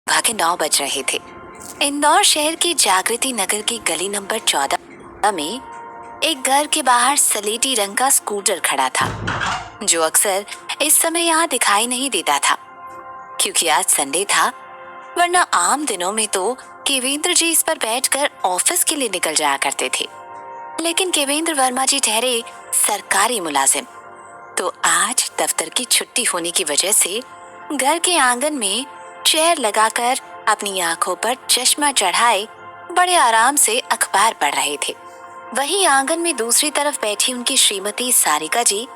के 9 बज रहे थे। इंदौर शहर के जागृति नगर की गली नंबर 14 में एक घर के बाहर सलेटी रंग का स्कूटर खड़ा था, जो अक्सर इस समय यहाँ दिखाई नहीं देता था क्योंकि आज संडे था, वरना आम दिनों में तो केवेंद्र जी इस पर बैठकर ऑफिस के लिए निकल जाया करते थे। लेकिन केवेंद्र वर्मा जी ठहरे सरकारी मुलाजिम, तो आज दफ्तर की छुट्टी होने की वजह से घर के आंगन में चेयर लगाकर अपनी आंखों पर चश्मा चढ़ाए बड़े आराम से अखबार पढ़ रहे थे। वहीं आंगन में दूसरी तरफ बैठी उनकी श्रीमती सारिका जी,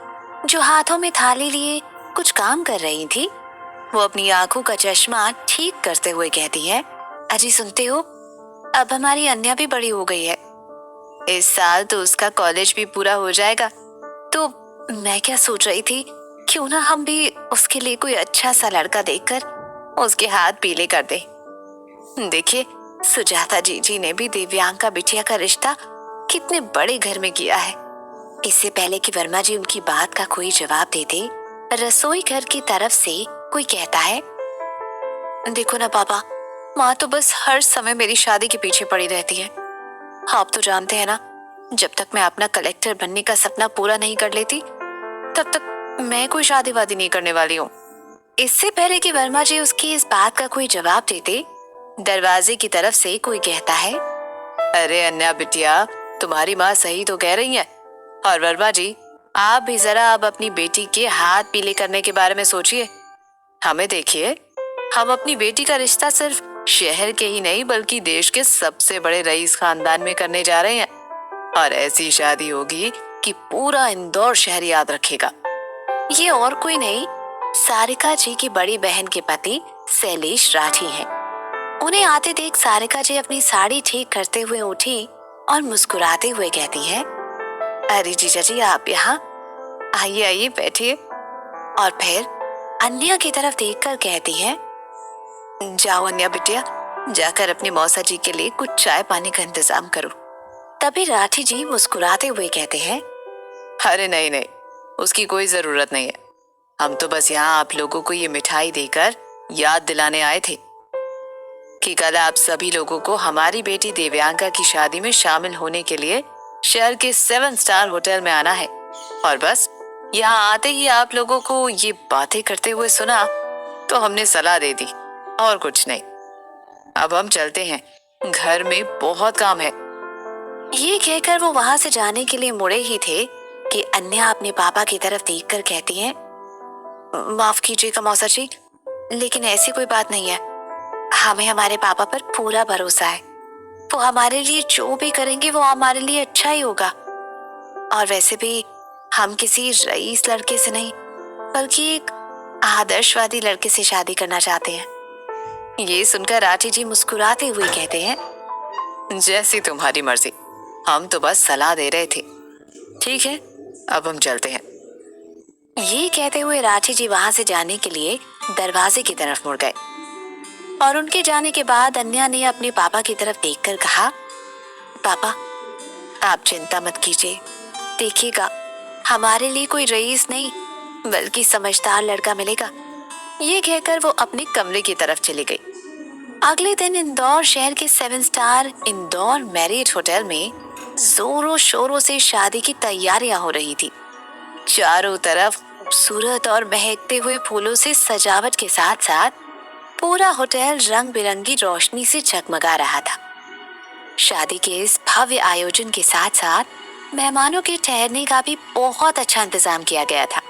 जो हाथों में थाली लिए कुछ काम कर रही थी, वो अपनी आंखों का चश्मा ठीक करते हुए कहती है, अजी सुनते हो, अब हमारी अन्या भी बड़ी हो गई है। इस साल तो उसका कॉलेज भी पूरा हो जाएगा, तो मैं क्या सोच रही थी, क्यों ना हम भी उसके लिए कोई अच्छा सा लड़का देखकर उसके हाथ पीले कर दे। देखिए, सुजाता जी ने भी दिव्यांका बिटिया का रिश्ता कितने बड़े घर में किया है। इससे पहले कि वर्मा जी उनकी बात का कोई जवाब देते, रसोई घर की तरफ से कोई कहता है, देखो ना पापा, माँ तो बस हर समय मेरी शादी के पीछे पड़ी रहती है। आप तो जानते हैं ना, जब तक मैं अपना कलेक्टर बनने का सपना पूरा नहीं कर लेती, तब तक मैं कोई शादी वादी नहीं करने वाली हूँ। इससे पहले कि वर्मा जी उसकी इस बात का कोई जवाब देते, दरवाजे की तरफ से कोई कहता है, अरे अन्या बिटिया, तुम्हारी माँ सही तो कह रही है। और वर्मा जी, आप भी जरा अब अपनी बेटी के हाथ पीले करने के बारे में सोचिए। हमें देखिए, हम अपनी बेटी का रिश्ता सिर्फ शहर के ही नहीं बल्कि देश के सबसे बड़े रईस खानदान में करने जा रहे हैं, और ऐसी शादी होगी कि पूरा इंदौर शहर याद रखेगा। ये और कोई नहीं, सारिका जी की बड़ी बहन के पति शैलेश राठी हैं। उन्हें आते देख सारिका जी अपनी साड़ी ठीक करते हुए उठी और मुस्कुराते हुए कहती है, अरे जीजा जी, आप यहाँ आइए आइए बैठिए। और फिर अन्या की तरफ देखकर कहती है, जाओ अन्या बिटिया, जाकर अपनी मौसा जी के लिए कुछ चाय पानी का इंतजाम करो। तभी राठी जी मुस्कुराते हुए कहते हैं, अरे नहीं नहीं, उसकी कोई जरूरत नहीं है। हम तो बस यहाँ आप लोगों को ये मिठाई देकर याद दिलाने आए थे कि कल आप सभी लोगों को हमारी बेटी दिव्यांका की शादी में शामिल होने के लिए शहर के 7 स्टार होटल में आना है। और बस यहाँ आते ही आप लोगों को ये बातें करते हुए सुना तो हमने सलाह दे दी, और कुछ नहीं। अब हम चलते हैं, घर में बहुत काम है। ये कहकर वो वहां से जाने के लिए मुड़े ही थे कि अन्या अपने पापा की तरफ देखकर कहती है, माफ कीजिएगा मौसा जी, लेकिन ऐसी कोई बात नहीं है। हमें हमारे पापा पर पूरा भरोसा है। वो हमारे लिए जो भी करेंगे वो हमारे लिए अच्छा ही होगा। और वैसे भी हम किसी रईस लड़के से नहीं बल्कि एक आदर्शवादी लड़के से शादी करना चाहते हैं। ये सुनकर राठी जी मुस्कुराते हुए कहते हैं, जैसी तुम्हारी मर्जी, हम तो बस सलाह दे रहे थे। ठीक है, अब हम चलते हैं। ये कहते हुए राठी जी वहां से जाने के लिए दरवाजे की तरफ मुड़ गए, और उनके जाने के बाद अन्या ने अपने पापा की तरफ देखकर कहा, पापा आप चिंता मत कीजिए, देखिएगा हमारे लिए कोई रईस नहीं बल्कि समझदार लड़का मिलेगा। ये कहकर वो अपने कमरे की तरफ चली गई। अगले दिन इंदौर शहर के 7 स्टार इंदौर मैरिट होटल में जोरों शोरों से शादी की तैयारियां हो रही थी। चारों तरफ खूबसूरत और महकते हुए फूलों से सजावट के साथ साथ पूरा होटल रंग बिरंगी रोशनी से जगमगा रहा था। शादी के इस भव्य आयोजन के साथ साथ मेहमानों के ठहरने का भी बहुत अच्छा इंतजाम किया गया था।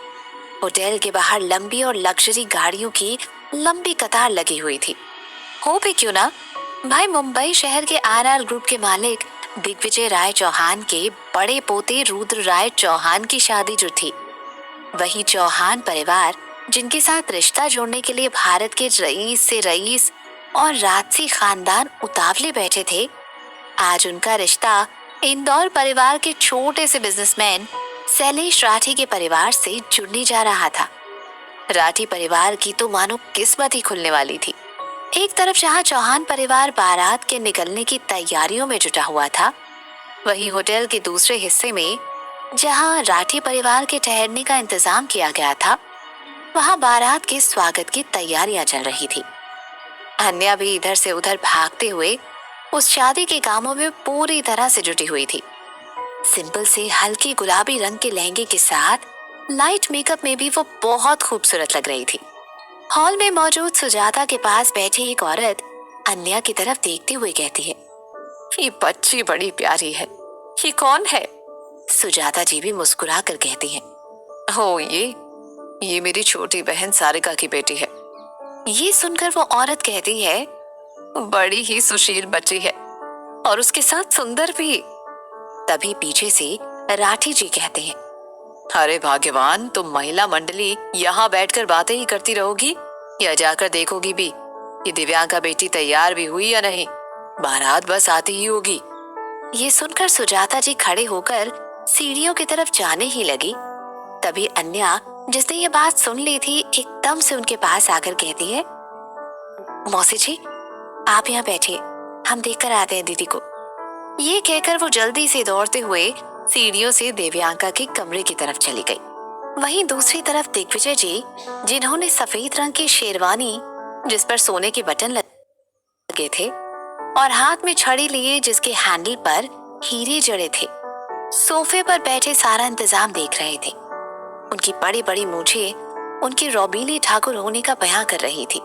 होटल के बाहर लंबी और लग्जरी गाड़ियों की लंबी कतार लगी हुई थी। हो भी क्यों ना, भाई मुंबई शहर के आरआर ग्रुप के मालिक दिग्विजय राय चौहान के बड़े पोते रुद्र राय चौहान की शादी जो थी, वही चौहान परिवार जिनके साथ रिश्ता जोड़ने के लिए भारत के रईस से रईस और राजसी खानदान उतावले बैठे थे, आज उनका रिश्ता इंदौर परिवार के छोटे से बिजनेसमैन शैलेश राठी के परिवार से जुड़ने जा रहा था। राठी परिवार की तो मानो किस्मत ही खुलने वाली थी। एक तरफ जहां चौहान परिवार बारात के निकलने की तैयारियों में जुटा हुआ था, वहीं होटल के दूसरे हिस्से में जहां राठी परिवार के ठहरने का इंतजाम किया गया था, वहां बारात के स्वागत की तैयारियां चल रही थी। अन्या भी इधर से उधर भागते हुए उस शादी के कामों में पूरी तरह से जुटी हुई थी। सिंपल से हल्के गुलाबी रंग के लहंगे के साथ लाइट मेकअप में भी वो बहुत खूबसूरत लग रही थी। हॉल में मौजूद सुजाता के पास बैठी एक औरत अन्या की तरफ देखते हुए कहती है, ये बच्ची बड़ी प्यारी है, ये कौन है? सुजाता जी भी मुस्कुरा कर कहती हैं, हो ये मेरी छोटी बहन सारिका की बेटी है। ये सुनकर वो औरत कहती है, बड़ी ही सुशील बच्ची है और उसके साथ सुंदर भी। तभी पीछे से राठी जी कहते हैं, अरे भाग्यवान, तुम महिला मंडली यहाँ बैठकर बातें ही करती रहोगी या जाकर देखोगी भी ये दिव्यांका बेटी तैयार भी हुई या नहीं? बारात बस आती ही होगी। ये सुनकर सुजाता जी खड़े होकर सीढ़ियों की तरफ जाने ही लगी। तभी अन्या, जिसने ये बात सुन ली थी, एकदम से उनके पास आकर कहती है, मौसी जी आप यहाँ बैठिए, हम देखकर आते हैं दीदी को। ये कहकर वो जल्दी से दौड़ते हुए सीढ़ियों से दिव्यांका के कमरे की तरफ चली गई। वहीं दूसरी तरफ दिग्विजय जी, जिन्होंने सफेद रंग की शेरवानी जिस पर सोने के बटन लगे थे और हाथ में छड़ी लिए जिसके हैंडल पर हीरे जड़े थे, सोफे पर बैठे सारा इंतजाम देख रहे थे। उनकी बड़ी बड़ी मूंछें उनकी रौबीली ठाकुर होने का बयां कर रही थी।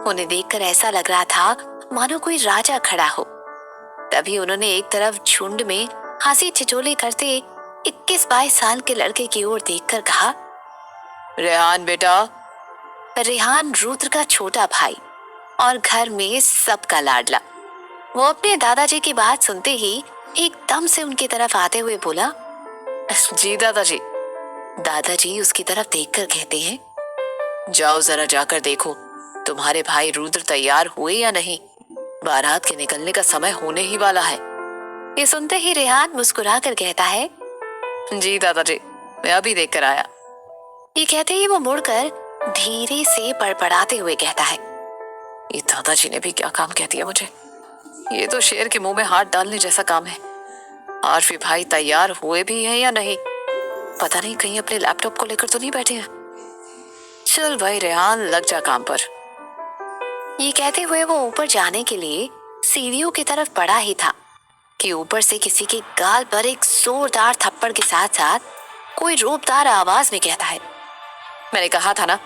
उन्हें देखकर ऐसा लग रहा था मानो कोई राजा खड़ा हो। तभी उन्होंने एक तरफ झुंड में हंसी ठिठोली करते 21-22 साल के लड़के की ओर देखकर कहा, रेहान बेटा। रेहान रुद्र का छोटा भाई और घर में सबका लाडला। वो अपने दादाजी की बात सुनते ही एकदम से उनकी तरफ आते हुए बोला, जी दादाजी। दादाजी उसकी तरफ देखकर कहते हैं, जाओ जरा जाकर देखो तुम्हारे भाई रुद्र तैयार हुए या नहीं, बारात के निकलने का समय होने ही वाला है। ये सुनते ही रेहान मुस्कुरा कर कहता है, जी दादाजी, मैं अभी देख कर आया। ये कहते ही वो मुड़कर धीरे से बड़बड़ाते हुए कहता है, ये दादाजी ने भी क्या काम कह दिया मुझे। ये तो शेर के मुंह में हाथ डालने जैसा काम है। आरफी भाई तैयार हुए भी हैं या नहीं, पता नहीं कहीं अपने लैपटॉप को लेकर तो नहीं बैठे हैं। चल भाई रेहान, लग जा काम पर। ये कहते हुए वो ऊपर जाने के लिए सीढ़ियों की तरफ बढ़ा ही था कि ऊपर से किसी के गाल पर एक जोरदार थप्पड़ के साथ साथ कोई रोबदार आवाज में कहता है, मैंने कहा था ना,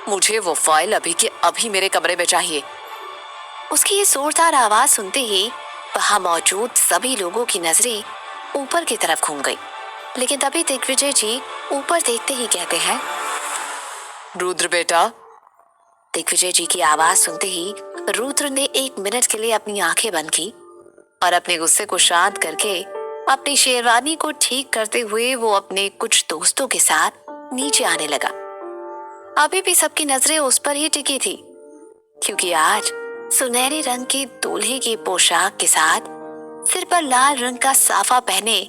मुझे वो फाइल अभी के अभी मेरे कमरे में चाहिए। उसकी ये जोरदार आवाज सुनते ही वहां मौजूद सभी लोगों की नजरें ऊपर की तरफ घूम गई। लेकिन तभी दिग्विजय जी ऊपर देखते ही कहते हैं, रुद्र बेटा। दिग्विजय जी की आवाज सुनते ही रुद्र ने 1 मिनट के लिए अपनी आंखें बंद की और अपने गुस्से को शांत करके अपनी शेरवानी को ठीक करते हुए वो अपने कुछ दोस्तों के साथ नीचे आने लगा। अभी भी सबकी नजरें उस पर ही टिकी थी, क्योंकि आज सुनहरे रंग की दूल्हे की पोशाक के साथ सिर पर लाल रंग का साफा पहने,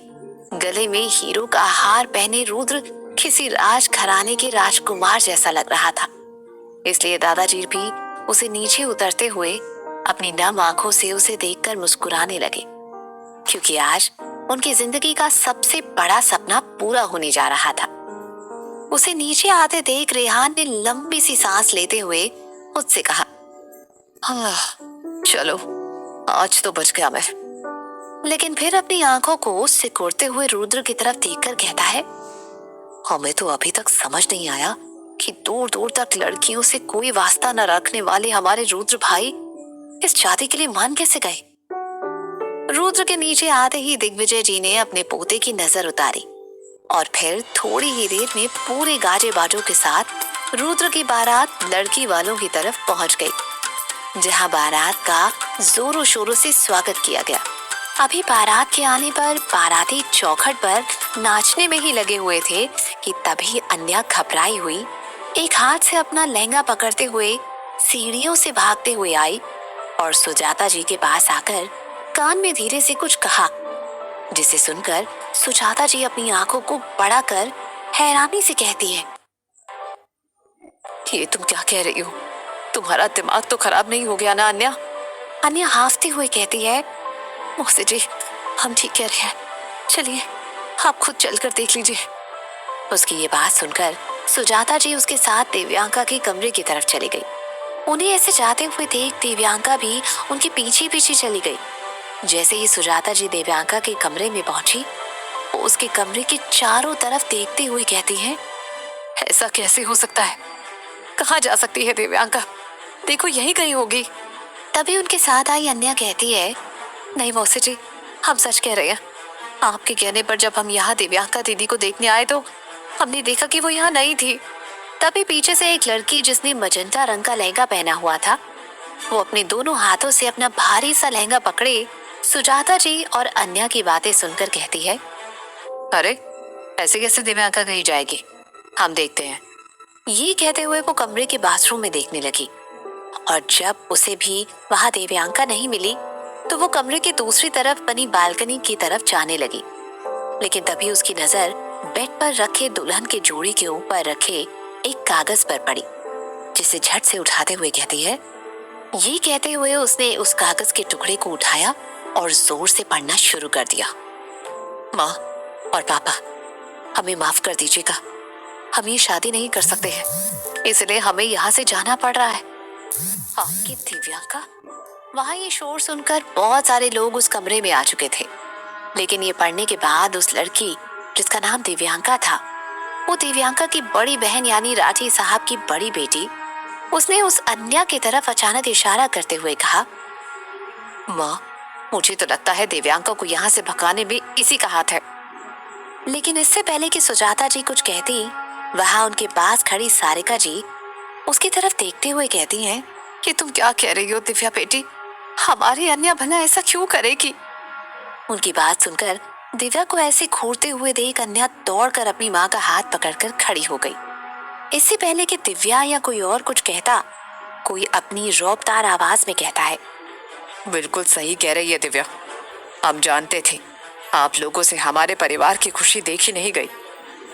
गले में हीरो का हार पहने रुद्र किसी राज घराने के राजकुमार जैसा लग रहा था। इसलिए दादाजी भी उसे नीचे उतरते हुए अपनी नम आंखों से उसे देखकर मुस्कुराने लगे, क्योंकि आज उनकी जिंदगी का सबसे बड़ा सपना पूरा होने जा रहा था। उसे नीचे आते देख रेहान ने लंबी सी सांस लेते हुए मुझसे कहा, चलो आज तो बच गया मैं। लेकिन फिर अपनी आंखों को सिकोड़ते हुए रुद्र की तरफ देखकर कहता है, हमें तो अभी तक समझ नहीं आया कि दूर दूर तक लड़कियों से कोई वास्ता न रखने वाले हमारे रुद्र भाई इस शादी के लिए मान कैसे गए। रुद्र के नीचे आते ही दिग्विजय जी ने अपने पोते की नजर उतारी और फिर थोड़ी ही देर में पूरे गाजे बाजों के साथ रुद्र की बारात लड़की वालों की तरफ पहुंच गई, जहां बारात का जोरों शोरों से स्वागत किया गया। अभी बारात के आने पर बाराती चौखट पर नाचने में ही लगे हुए थे कि तभी अन्या घबराई हुई एक हाथ से अपना लहंगा पकड़ते हुए सीढ़ियों से भागते हुए आई और सुजाता जी के पास आकर कान में धीरे से कुछ कहा, जिसे सुनकर सुजाता जी अपनी आंखों को बड़ा कर हैरानी से कहती है, ये तुम क्या कह रही हो? तुम्हारा दिमाग तो खराब नहीं हो गया ना अन्या? अन्या हाफते हुए कहती है, मौसी जी हम ठीक कह रहे हैं, चलिए आप खुद चलकर देख लीजिए। उसकी ये बात सुनकर सुजाता जी उसके साथ दिव्यांका के कमरे की तरफ चली गई। उन्हें ऐसे जाते हुए देख दिव्यांका भी उनके पीछे पीछे चली गई। जैसे ही सुजाता जी दिव्यांका के कमरे में पहुंची, वो उसके कमरे के चारों तरफ देखते हुए कहती हैं, ऐसा कैसे हो सकता है? कहाँ जा सकती है दिव्यांका? देखो यहीं कहीं होगी। तभी उनके साथ आई अन्या कहती है, नहीं मौसी जी, हम सच कह रहे हैं। आपके कहने पर जब हम यहाँ दिव्यांका दीदी को देखने आए तो हमने देखा कि वो यहाँ नहीं थी। तभी पीछे से एक लड़की जिसने मजंटा रंग का लहंगा पहना हुआ था, वो अपने दोनों हाथों से अपना भारी सा लहंगा पकड़े सुजाता जी और अन्या की बातें सुनकर कहती है, अरे ऐसे कैसे दिव्यांका कहीं जाएगी, हम देखते हैं। ये कहते हुए वो कमरे के बाथरूम में देखने लगी और जब उसे भी वहां दिव्यांका नहीं मिली तो वो कमरे के दूसरी तरफ बनी बालकनी की तरफ जाने लगी। लेकिन तभी उसकी नजर बेड पर रखे दुल्हन के जोड़ी के ऊपर रखे एक कागज पर पड़ी, जिसे झट से उठाते हुए कहती है। ये कहते हुए उसने उस कागज के टुकड़े को उठाया और जोर से पढ़ना शुरू कर दिया। माँ और पापा, हमें माफ कर दीजिएगा, हम ये शादी नहीं कर सकते हैं, इसलिए हमें यहाँ से जाना पड़ रहा है। आपकी दिव्यांका? वहां ये शोर सुनकर बहुत सारे लोग उस कमरे में आ चुके थे। लेकिन ये पढ़ने के बाद उस लड़की जिसका नाम दिव्यांका था, वो दिव्यांका की बड़ी बहन यानी राठी साहब की बड़ी बेटी, उसने उस अन्या की तरफ अचानक इशारा करते हुए कहा, माँ, मुझे तो लगता है दिव्यांका को यहाँ से भगाने में इसी का हाथ है। लेकिन इससे पहले कि सुजाता जी कुछ कहती, वहां उनके पास खड़ी सारिका जी उसकी तरफ देखते हुए कहती हैं, कि तुम क्या कह रही हो दिव्या बेटी, हमारी अन्या भला ऐसा क्यों करेगी? उनकी बात सुनकर दिव्या को ऐसे घूरते हुए देख अन्या दौड़कर अपनी माँ का हाथ पकड़कर खड़ी हो गई। इससे पहले कि दिव्या या कोई और कुछ कहता, कोई अपनी रौबदार आवाज में कहता है, बिल्कुल सही कह रही है दिव्या, हम जानते थे आप लोगों से हमारे परिवार की खुशी देखी नहीं गई,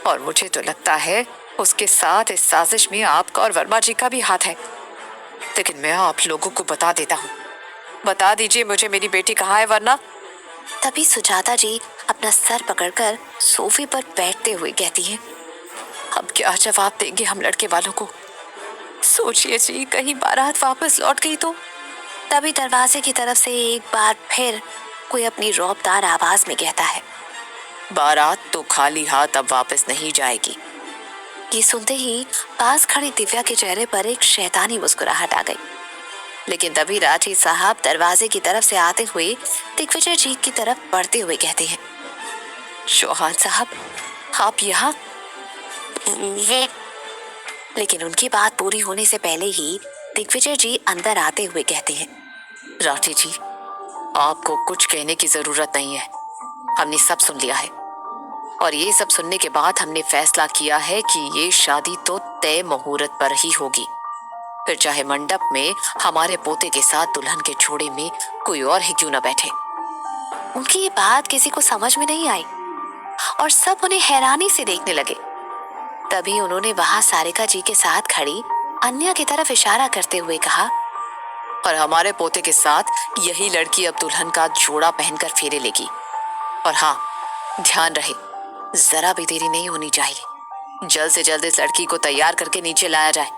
और मुझे तो लगता है उसके साथ इस साजिश में आपका और वर्मा जी का भी हाथ है। लेकिन मैं आप लोगों को बता देता हूँ, बता दीजिए मुझे मेरी बेटी कहाँ है वरना। तभी सुजाता जी अपना सर पकड़कर सोफे पर बैठते हुए कहती है, अब क्या जवाब देंगे हम लड़के वालों को? सोचिए जी, कहीं बारात वापस लौट गई तो? तभी दरवाजे की तरफ से एक बार फिर कोई अपनी रौबदार आवाज में कहता है, बारात तो खाली हाथ अब वापस नहीं जाएगी। ये सुनते ही पास खड़ी दिव्या के चेहरे पर एक शैतानी मुस्कुराहट आ गई। लेकिन तभी राठी साहब दरवाजे की तरफ से आते हुए दिग्विजय जी की तरफ बढ़ते हुए कहते हैं, चौहान साहब, आप यहाँ? लेकिन उनकी बात पूरी होने से पहले ही दिग्विजय जी अंदर आते हुए कहते हैं, राठी जी, आपको कुछ कहने की जरूरत नहीं है, हमने सब सुन लिया है, और ये सब सुनने के बाद हमने फैसला किया है कि ये शादी तो तय मुहूर्त पर ही होगी, फिर चाहे मंडप में हमारे पोते के साथ दुल्हन के जोड़े में कोई और ही क्यों न बैठे। उनकी ये बात किसी को समझ में नहीं आई और सब उन्हें हैरानी से देखने लगे। तभी उन्होंने वहां सारिका जी के साथ खड़ी अन्या की तरफ इशारा करते हुए कहा, और हमारे पोते के साथ यही लड़की अब दुल्हन का जोड़ा पहनकर फेरे लेगी। और हाँ, ध्यान रहे, जरा भी देरी नहीं होनी चाहिए, जल्द से जल्द इस लड़की को तैयार करके नीचे लाया जाए।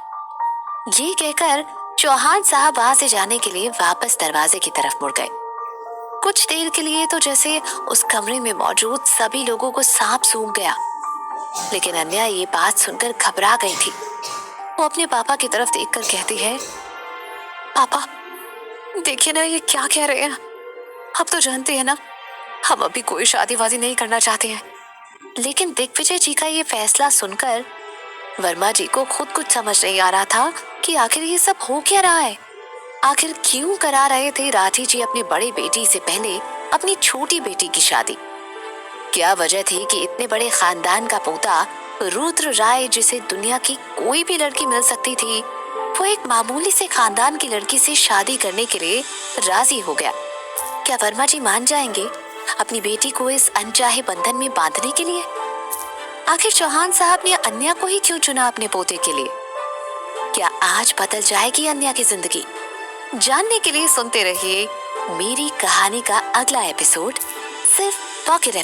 ये कहकर चौहान साहब वहां से जाने के लिए वापस दरवाजे की तरफ मुड़ गए। कुछ देर के लिए तो जैसे उस कमरे में मौजूद सभी लोगों को सांप सूंघ गया। लेकिन अन्या ये बात सुनकर घबरा गई थी। वो अपने पापा की तरफ देखकर कहती है, पापा देखिए ना, ये क्या कह रहे हैं? आप तो जानते हैं ना, हम अभी कोई शादी वादी नहीं करना चाहते हैं। लेकिन दिग्विजय जी का ये फैसला सुनकर वर्मा जी को खुद कुछ समझ नहीं आ रहा था कि आखिर ये सब हो क्या रहा है। आखिर क्यों करा रहे थे राठी जी अपनी बड़ी बेटी से पहले अपनी छोटी बेटी की शादी? क्या वजह थी कि इतने बड़े खानदान का पोता रुद्र राय, जिसे दुनिया की कोई भी लड़की मिल सकती थी, वो एक मामूली से खानदान की लड़की से शादी करने के लिए राजी हो गया? क्या वर्मा जी मान जाएंगे अपनी बेटी को इस अनचाहे बंधन में बांधने के लिए? आखिर चौहान साहब ने अन्या को ही क्यों चुना अपने पोते के लिए? क्या आज बदल जाएगी अन्या की जिंदगी? जानने के लिए सुनते रहिए मेरी कहानी का अगला एपिसोड सिर्फ पॉकेट एफएम